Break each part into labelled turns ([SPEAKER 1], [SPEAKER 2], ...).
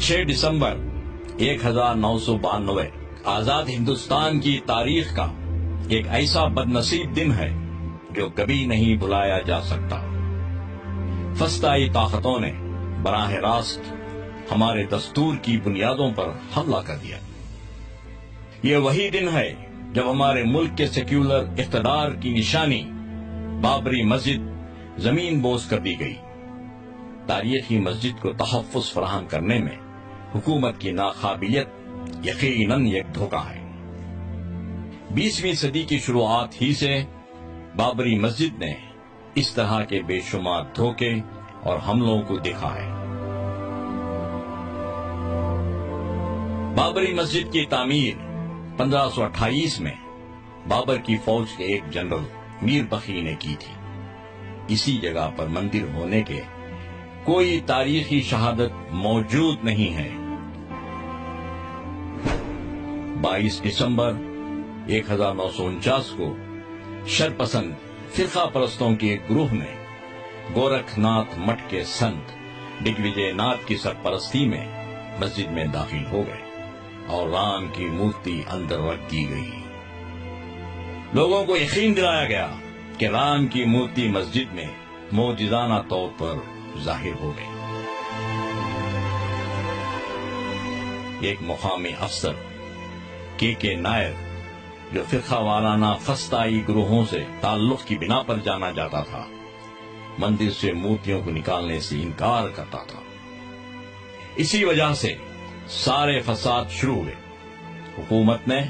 [SPEAKER 1] 6 دسمبر 1992 آزاد ہندوستان کی تاریخ کا ایک ایسا بد نصیب دن ہے جو کبھی نہیں بھلایا جا سکتا۔ فسطائی طاقتوں نے براہ راست ہمارے دستور کی بنیادوں پر حملہ کر دیا۔ یہ وہی دن ہے جب ہمارے ملک کے سیکولر اقتدار کی نشانی بابری مسجد زمین بوس کر دی گئی۔ تاریخی مسجد کو تحفظ فراہم کرنے میں حکومت کی ناقابلیت یقیناً ایک دھوکہ ہے۔ 20ویں صدی کی شروعات ہی سے بابری مسجد نے اس طرح کے بے شمار دھوکے اور حملوں کو دیکھا ہے۔ بابری مسجد کی تعمیر 1528 میں بابر کی فوج کے ایک جنرل میر بخی نے کی تھی۔ اسی جگہ پر مندر ہونے کے کوئی تاریخی شہادت موجود نہیں ہے۔ 22 دسمبر 1949 کو شرپسند فرقہ پرستوں کے ایک گروہ نے گورکھ ناتھ مٹھ کے سنت دگ وجے ناتھ کی سرپرستی میں مسجد میں داخل ہو گئے اور رام کی مورتی اندر رکھ دی گئی۔ لوگوں کو یقین دلایا گیا کہ رام کی مورتی مسجد میں معجزانہ طور پر ظاہر ہو گئی۔ ایک مقامی افسر کے نائر جو فرقہ وارانہ فسطائی گروہوں سے تعلق کی بنا پر جانا جاتا تھا، مندر سے مورتیوں کو نکالنے سے انکار کرتا تھا۔ اسی وجہ سے سارے فساد شروع ہوئے۔ حکومت نے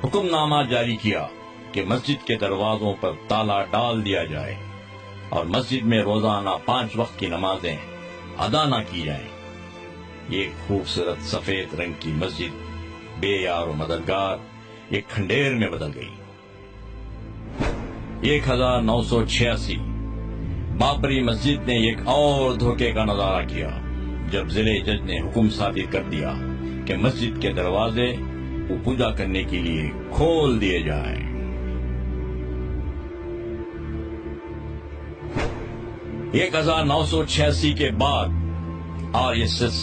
[SPEAKER 1] حکم نامہ جاری کیا کہ مسجد کے دروازوں پر تالا ڈال دیا جائے اور مسجد میں روزانہ 5 وقت کی نمازیں ادا نہ کی جائیں۔ یہ خوبصورت سفید رنگ کی مسجد بے یار و مددگار ایک کھنڈیر میں بدل گئی۔ 1986 بابری مسجد نے ایک اور دھوکے کا نظارہ کیا جب ضلع جج نے حکم صادر کر دیا کہ مسجد کے دروازے کو پوجا کرنے کے لیے کھول دیے جائیں۔ 1986 کے بعد RSS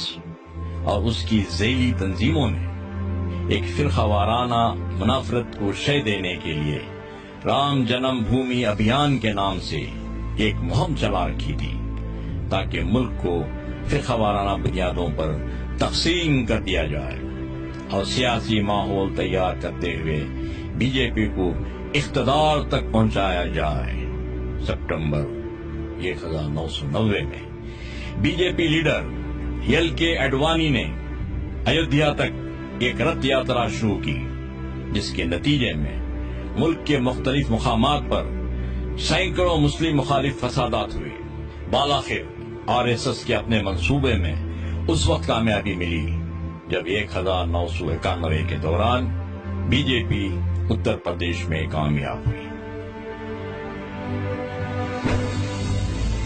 [SPEAKER 1] اور اس کی ذیلی تنظیموں نے ایک فرقہ وارانہ منافرت کو شے دینے کے لیے رام جنم بھومی ابھیان کے نام سے ایک مہم چلا رکھی تھی تاکہ ملک کو فرقہ وارانہ بنیادوں پر تقسیم کر دیا جائے اور سیاسی ماحول تیار کرتے ہوئے بی جے پی کو اقتدار تک پہنچایا جائے۔ سپٹمبر 1990 میں B J P leader LK Advani نے ایودھیا تک ایک رتھ یاترا شروع کی، جس کے نتیجے میں ملک کے مختلف مقامات پر سینکڑوں مسلم مخالف فسادات ہوئے۔ بالآخر RSS کے اپنے منصوبے میں اس وقت کامیابی ملی جب 1991 کے دوران بی جے پی اتر پردیش میں کامیاب ہوئی۔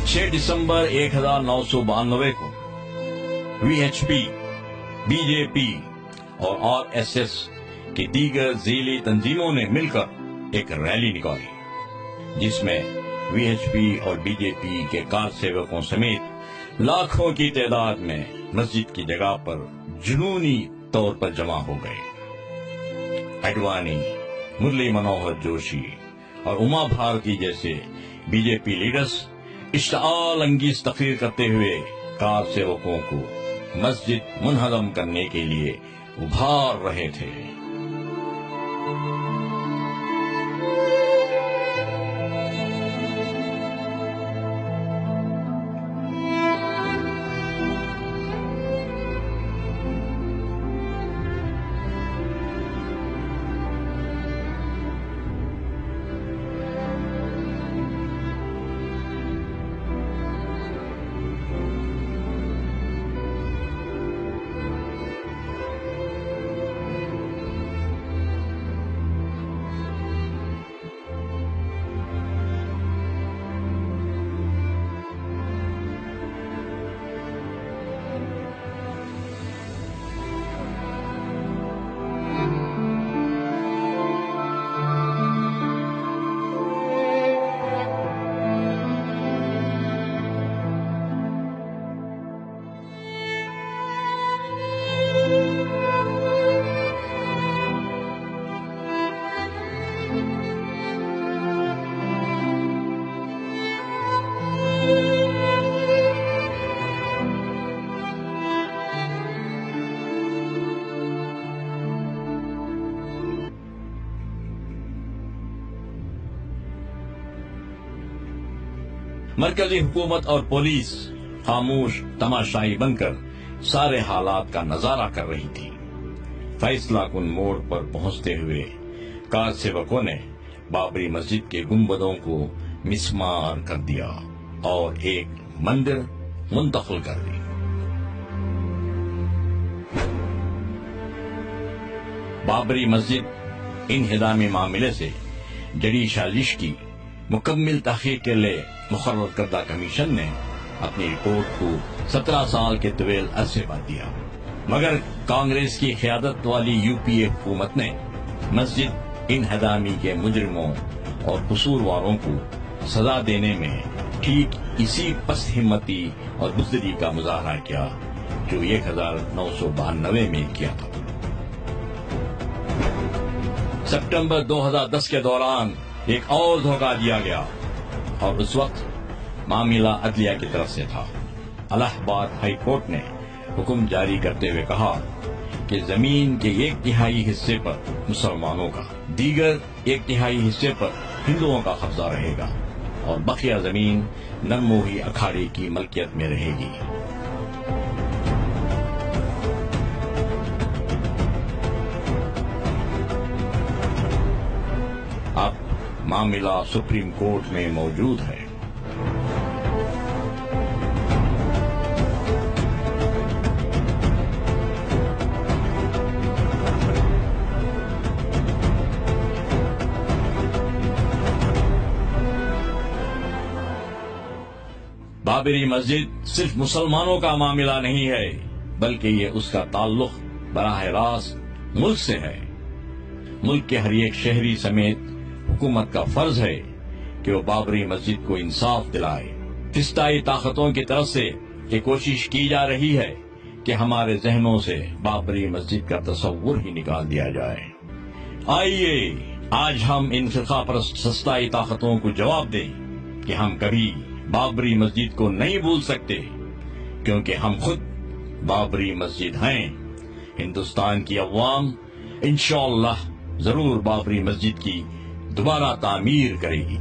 [SPEAKER 1] 6 دسمبر 1992 کو VHP، بی جے پی اور RSS کی دیگر ذیلی تنظیموں نے مل کر ایک ریلی نکالی جس میں VHP اور بی جے پی کے کار سیوکوں سمیت لاکھوں کی تعداد میں مسجد کی جگہ پر جنونی طور پر جمع ہو گئے۔ اڈوانی، مرلی منوہر جوشی اور اما بھارتی جیسے بی جے پی لیڈرز اشتعال انگیز تقریر کرتے ہوئے کار سیوکوں کو مسجد منہدم کرنے کے لیے ابھار رہے تھے۔ مرکزی حکومت اور پولیس خاموش تماشائی بن کر سارے حالات کا نظارہ کر رہی تھی۔ فیصلہ کن موڑ پر پہنچتے ہوئے کار سیوکوں نے بابری مسجد کے گنبدوں کو مسمار کر دیا اور ایک مندر منتقل کر دی۔ بابری مسجد انہدامی معاملے سے جڑی سازش کی مکمل تحقیق کے لیے مقرر کردہ کمیشن نے اپنی رپورٹ کو 17 سال کے طویل عرصے بعد دیا، مگر کانگریس کی قیادت والی یو پی اے حکومت نے مسجد انہدامی کے مجرموں اور قصورواروں کو سزا دینے میں ٹھیک اسی پست ہمتی اور بزدلی کا مظاہرہ کیا جو 1992 میں کیا تھا۔ سپٹمبر 2010 کے دوران ایک اور دھوکہ دیا گیا اور اس وقت معاملہ عدلیہ کی طرف سے تھا۔ الہ آباد ہائی کورٹ نے حکم جاری کرتے ہوئے کہا کہ زمین کے 1/3 حصے پر مسلمانوں کا، دیگر 1/3 حصے پر ہندوؤں کا قبضہ رہے گا اور بقیہ زمین نرموہی اکھاڑے کی ملکیت میں رہے گی۔ اب معاملہ سپریم کورٹ میں موجود ہے۔ بابری مسجد صرف مسلمانوں کا معاملہ نہیں ہے، بلکہ یہ اس کا تعلق براہ راست ملک سے ہے۔ ملک کے ہر ایک شہری سمیت حکومت کا فرض ہے کہ وہ بابری مسجد کو انصاف دلائے۔ فسطائی طاقتوں کی طرف سے یہ کوشش کی جا رہی ہے کہ ہمارے ذہنوں سے بابری مسجد کا تصور ہی نکال دیا جائے۔ آئیے آج ہم ان فرقہ پرست فسطائی طاقتوں کو جواب دیں کہ ہم کبھی بابری مسجد کو نہیں بھول سکتے، کیونکہ ہم خود بابری مسجد ہیں۔ ہندوستان کی عوام انشاءاللہ ضرور بابری مسجد کی دوبارہ تعمیر کرے گی۔